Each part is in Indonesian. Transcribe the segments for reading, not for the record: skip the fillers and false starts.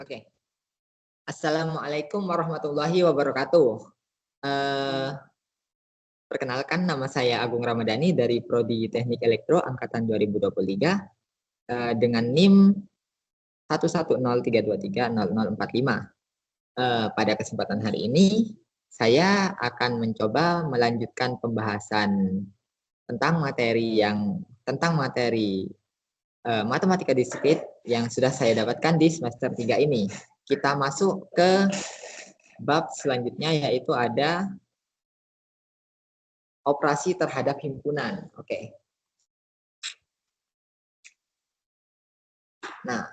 Oke. Assalamualaikum warahmatullahi wabarakatuh. Eee, Perkenalkan nama saya Agung Ramadhani dari Prodi Teknik Elektro angkatan 2023, dengan NIM 11032300045. Pada kesempatan hari ini, saya akan mencoba melanjutkan pembahasan tentang materi matematika diskrit yang sudah saya dapatkan di semester 3 ini. Kita masuk ke bab selanjutnya, yaitu ada operasi terhadap himpunan. Oke. Nah,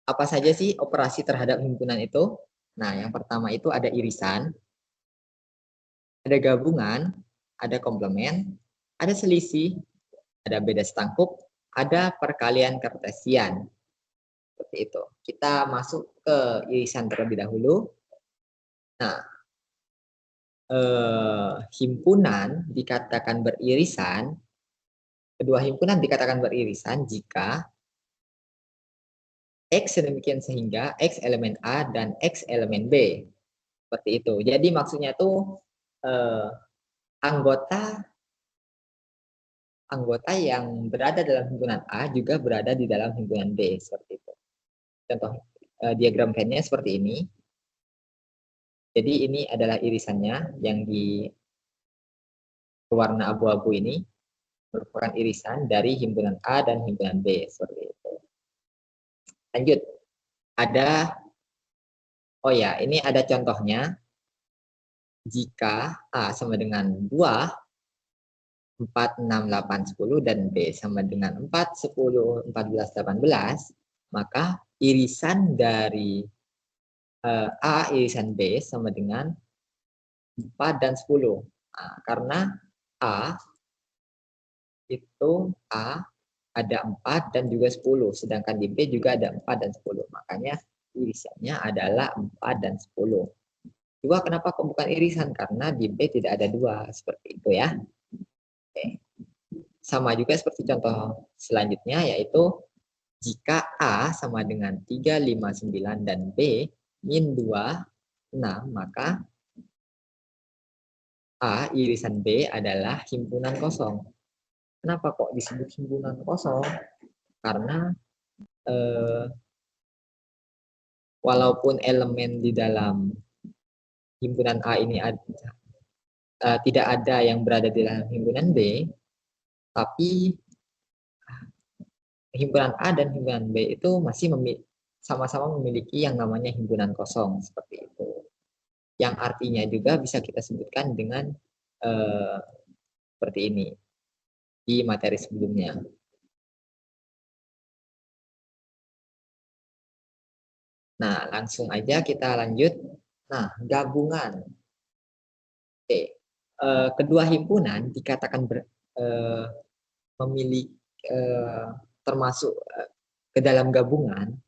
apa saja sih operasi terhadap himpunan itu? Nah, yang pertama itu ada irisan, ada gabungan, ada komplement, ada selisih, ada beda setangkup, ada perkalian kartesian. Seperti itu. Kita masuk ke irisan terlebih dahulu. Nah, himpunan dikatakan beririsan, kedua himpunan dikatakan beririsan jika X sedemikian sehingga X elemen A dan X elemen B. Seperti itu. Jadi maksudnya itu eh, anggota anggota yang berada dalam himpunan A juga berada di dalam himpunan B. Seperti itu. Contoh diagram Venn-nya seperti ini. Jadi ini adalah irisannya yang di warna abu-abu ini merupakan irisan dari himpunan A dan himpunan B. Seperti itu. Lanjut. Ini ada contohnya. Jika A sama dengan 2, 4, 6, 8, 10, dan B sama dengan 4, 10, 14, 18, maka irisan dari A irisan B sama dengan 4 dan 10. Nah, karena A itu A ada 4 dan juga 10, sedangkan di B juga ada 4 dan 10. Makanya irisannya adalah 4 dan 10. 2 kenapa kok bukan irisan? Karena di B tidak ada 2, seperti itu ya. Oke. Sama juga seperti contoh selanjutnya, yaitu jika A sama dengan 3, 5, 9, dan B min 2, 6, maka A irisan B adalah himpunan kosong. Kenapa kok disebut himpunan kosong? Karena walaupun elemen di dalam himpunan A ini tidak ada yang berada di dalam himpunan B, tapi himpunan A dan himpunan B itu masih sama-sama memiliki yang namanya himpunan kosong, seperti itu. Yang artinya juga bisa kita sebutkan dengan seperti ini di materi sebelumnya. Nah, langsung aja kita lanjut. Nah, gabungan. Oke. Kedua himpunan dikatakan memiliki termasuk ke dalam gabungan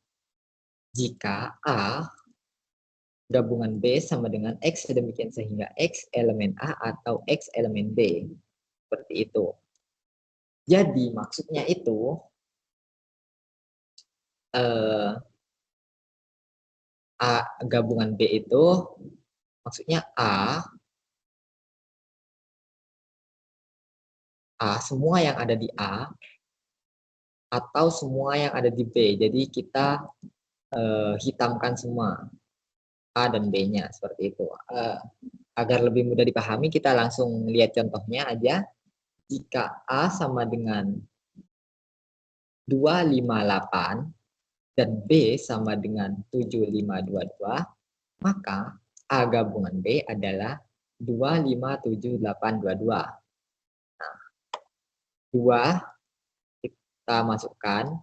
jika A gabungan B sama dengan X sedemikian sehingga X elemen A atau X elemen B. Seperti itu. Jadi maksudnya itu A gabungan B itu maksudnya A semua yang ada di A atau semua yang ada di B. Jadi kita hitamkan semua A dan B-nya seperti itu. Agar lebih mudah dipahami, kita langsung lihat contohnya aja. Jika A sama dengan 258 dan B sama dengan 7522, maka A gabungan B adalah 257822. Nah, 2 kita masukkan,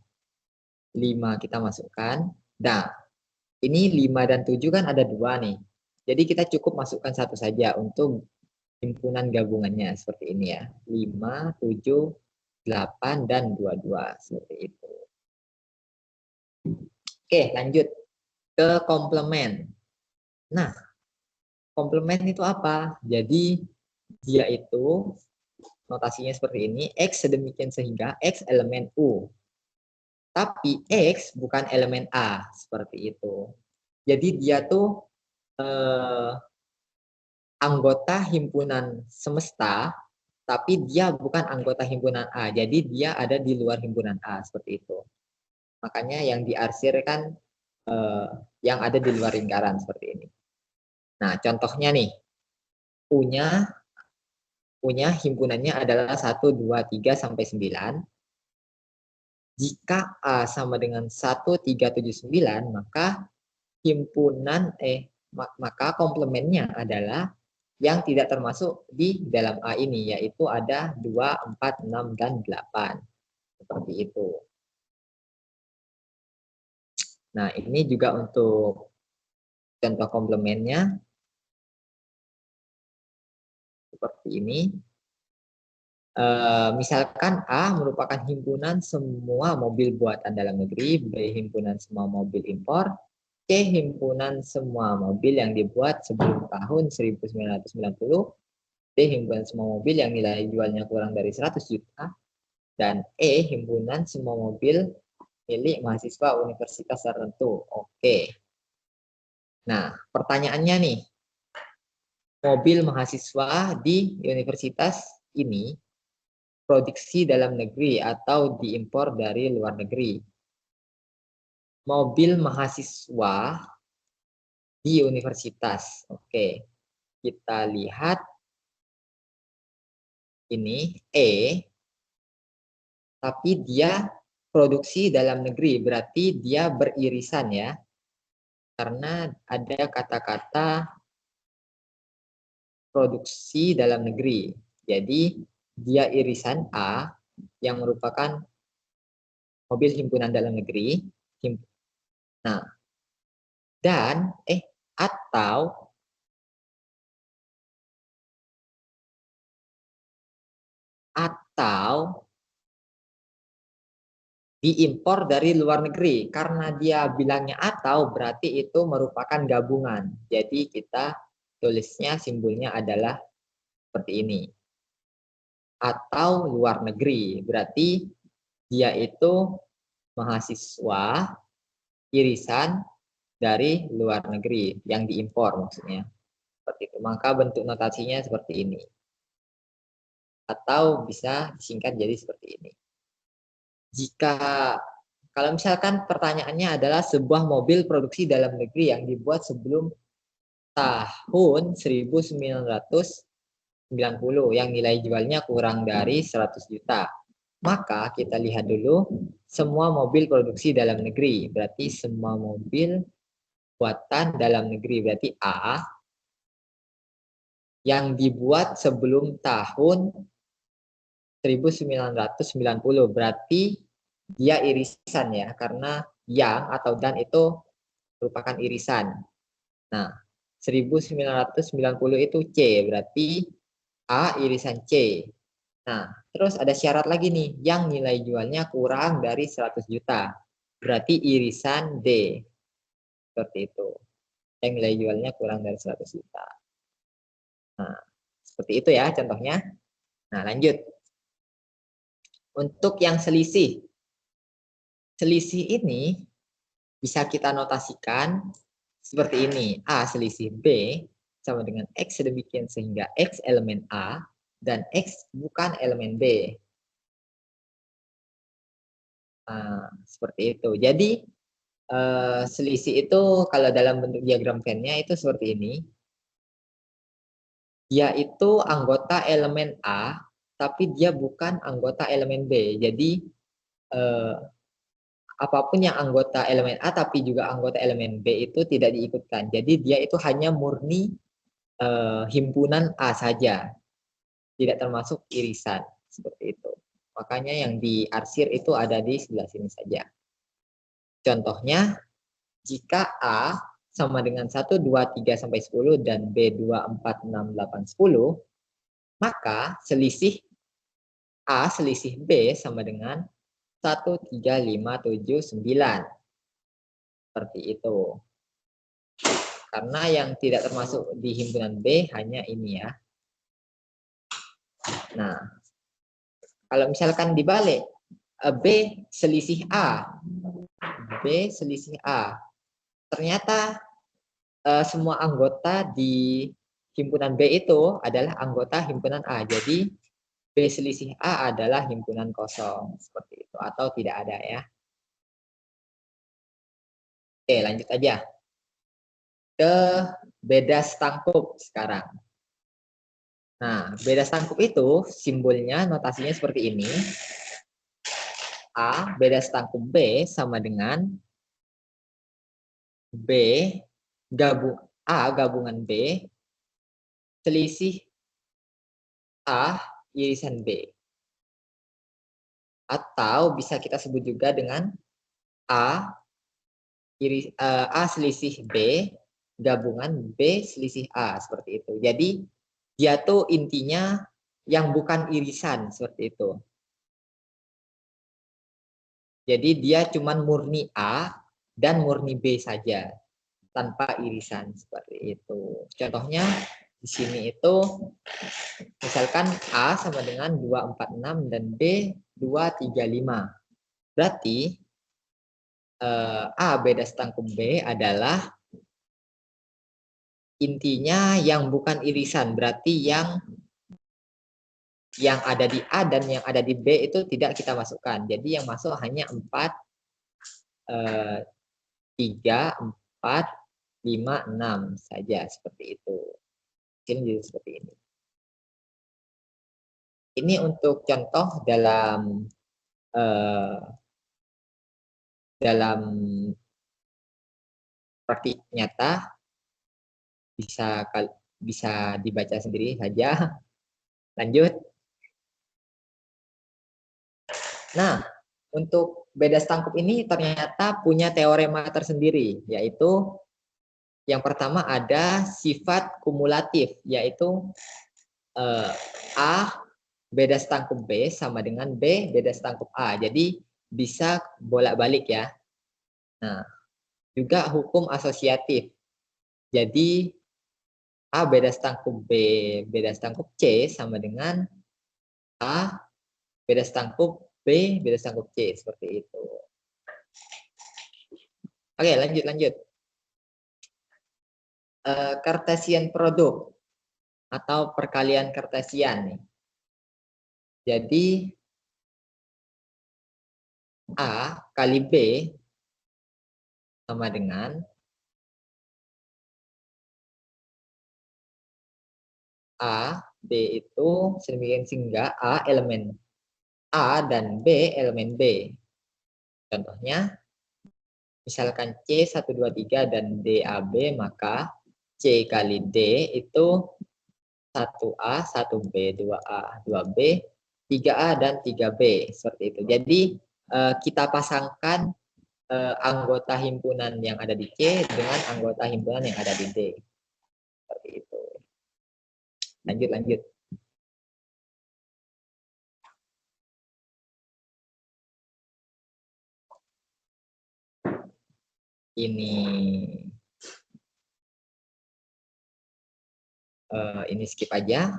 5 kita masukkan. Nah, ini 5 dan 7 kan ada 2 nih. Jadi kita cukup masukkan satu saja untuk himpunan gabungannya seperti ini ya. 5, 7, 8, dan 22. Seperti itu. Oke, lanjut ke komplement. Nah, komplement itu apa? Jadi dia itu notasinya seperti ini, X sedemikian sehingga X elemen U. Tapi X bukan elemen A, seperti itu. Jadi dia tuh anggota himpunan semesta, tapi dia bukan anggota himpunan A. Jadi dia ada di luar himpunan A, seperti itu. Makanya yang diarsir kan yang ada di luar lingkaran seperti ini. Nah, contohnya nih, punya himpunannya adalah 1, 2, 3, sampai 9. Jika A sama dengan 1, 3, 7, 9, maka maka komplemennya adalah yang tidak termasuk di dalam A ini, yaitu ada 2, 4, 6, dan 8. Seperti itu. Nah, ini juga untuk contoh komplemennya. Seperti ini. Misalkan A merupakan himpunan semua mobil buatan dalam negeri, B himpunan semua mobil impor, C himpunan semua mobil yang dibuat sebelum tahun 1990, D himpunan semua mobil yang nilai jualnya kurang dari 100 juta, dan E himpunan semua mobil milik mahasiswa universitas tertentu. Oke. Nah, pertanyaannya nih, mobil mahasiswa di universitas ini produksi dalam negeri atau diimpor dari luar negeri. Mobil mahasiswa di universitas. Oke, kita lihat ini E, tapi dia produksi dalam negeri, berarti dia beririsan ya. Karena ada kata-kata produksi dalam negeri. Jadi dia irisan A yang merupakan mobil himpunan dalam negeri. Nah, dan atau diimpor dari luar negeri. Karena dia bilangnya atau, berarti itu merupakan gabungan. Jadi kita tulisnya simbolnya adalah seperti ini. Atau luar negeri, berarti dia itu mahasiswa irisan dari luar negeri yang diimpor maksudnya. Seperti itu. Maka bentuk notasinya seperti ini. Atau bisa disingkat jadi seperti ini. Jika kalau misalkan pertanyaannya adalah sebuah mobil produksi dalam negeri yang dibuat sebelum tahun 1990 yang nilai jualnya kurang dari 100 juta. Maka kita lihat dulu semua mobil produksi dalam negeri. Berarti semua mobil buatan dalam negeri. Berarti A yang dibuat sebelum tahun 1990. Berarti dia irisan ya. Karena yang atau dan itu merupakan irisan. Nah, 1990 itu C, berarti A irisan C. Nah, terus ada syarat lagi nih, yang nilai jualnya kurang dari 100 juta. Berarti irisan D. Seperti itu. Yang nilai jualnya kurang dari 100 juta. Nah, seperti itu ya contohnya. Nah, lanjut. Untuk yang selisih. Selisih ini bisa kita notasikan seperti ini. A selisih B sama dengan X sedemikian sehingga X elemen A dan X bukan elemen B. Nah, seperti itu. Jadi selisih itu kalau dalam bentuk diagram Venn-nya itu seperti ini. Dia itu anggota elemen A, tapi dia bukan anggota elemen B. Jadi apapun yang anggota elemen A tapi juga anggota elemen B itu tidak diikutkan. Jadi dia itu hanya murni himpunan A saja, tidak termasuk irisan seperti itu. Makanya yang diarsir itu ada di sebelah sini saja. Contohnya, jika A sama dengan 1, 2, 3, sampai 10 dan B 2, 4, 6, 8, 10, maka selisih A selisih B sama dengan 1, 3, 5, 7, 9. Seperti itu. Karena yang tidak termasuk di himpunan B hanya ini ya. Nah, kalau misalkan dibalik, B selisih A. B selisih A. Ternyata semua anggota di himpunan B itu adalah anggota himpunan A. Jadi B selisih A adalah himpunan kosong seperti itu atau tidak ada ya. Oke, lanjut aja ke beda stangkup sekarang. Nah, beda stangkup itu simbolnya notasinya seperti ini. A beda stangkup B sama dengan B gabungan B selisih A irisan B. Atau bisa kita sebut juga dengan A selisih B gabungan B selisih A seperti itu. Jadi dia tuh intinya yang bukan irisan seperti itu. Jadi dia cuman murni A dan murni B saja tanpa irisan seperti itu. Contohnya di sini itu misalkan A sama dengan 246 dan B 235. Berarti A beda stangkup B adalah intinya yang bukan irisan, berarti yang ada di A dan yang ada di B itu tidak kita masukkan. Jadi yang masuk hanya 4, 3, 4, 5, 6 saja seperti itu. Mungkin jadi seperti ini. Ini untuk contoh dalam praktik nyata bisa dibaca sendiri saja. Lanjut. Nah, untuk beda stangkup ini ternyata punya teorema tersendiri, yaitu yang pertama ada sifat kumulatif, yaitu A beda stangkup B sama dengan B beda stangkup A. Jadi bisa bolak-balik ya. Nah, juga hukum asosiatif. Jadi A beda stangkup B beda stangkup C sama dengan A beda stangkup B beda stangkup C seperti itu. Oke, lanjut. Cartesian produk atau perkalian Cartesian. Jadi A kali B sama dengan A, B itu sedemikian sehingga A elemen A dan B elemen B. Contohnya, misalkan C 1, 2, 3 dan DAB, maka C kali D itu 1A, 1B, 2A, 2B, 3A, dan 3B. Seperti itu. Jadi, kita pasangkan anggota himpunan yang ada di C dengan anggota himpunan yang ada di D. Seperti itu. Lanjut. Ini skip aja.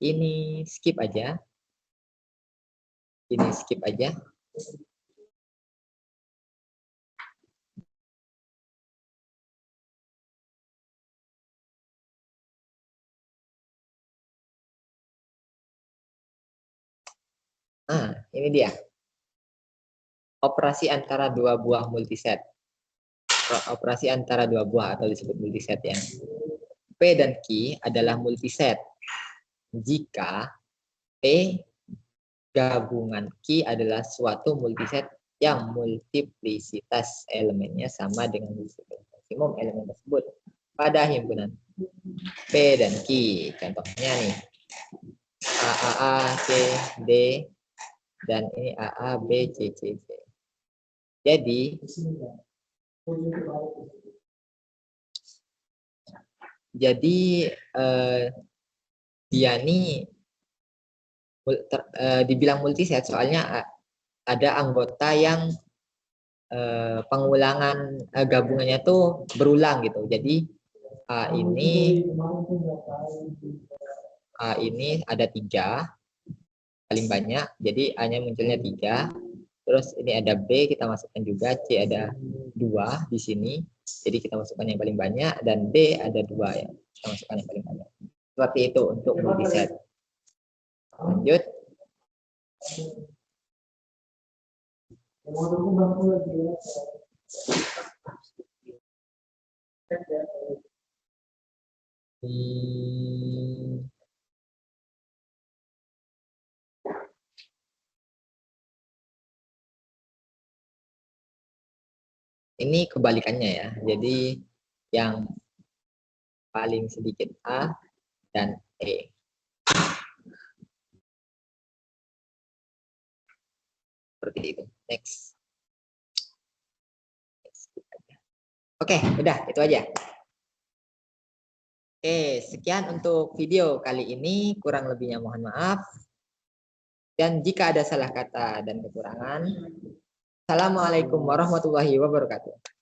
Ini skip aja. Nah, ini dia. Operasi antara dua buah multiset. Operasi antara dua buah atau disebut multiset ya. P dan Q adalah multiset jika P gabungan Q adalah suatu multiset yang multiplisitas elemennya sama dengan maksimum elemen tersebut pada himpunan P dan Q. Contohnya nih, A, C, D, dan ini A, B, C, C, C. Jadi, dia ini dibilang multiset soalnya ada anggota yang pengulangan gabungannya tuh berulang gitu. Jadi A ini ada 3 paling banyak, jadi A-nya munculnya 3. Terus ini ada B, kita masukkan juga. C ada 2 di sini. Jadi kita masukkan yang paling banyak. Dan D ada 2 ya. Kita masukkan yang paling banyak. Seperti itu untuk multiset. Lanjut. Ini kebalikannya ya. Jadi yang paling sedikit A dan E. Seperti itu. Next. Oke, udah itu aja. Oke, sekian untuk video kali ini. Kurang lebihnya mohon maaf. Dan jika ada salah kata dan kekurangan, Assalamualaikum warahmatullahi wabarakatuh.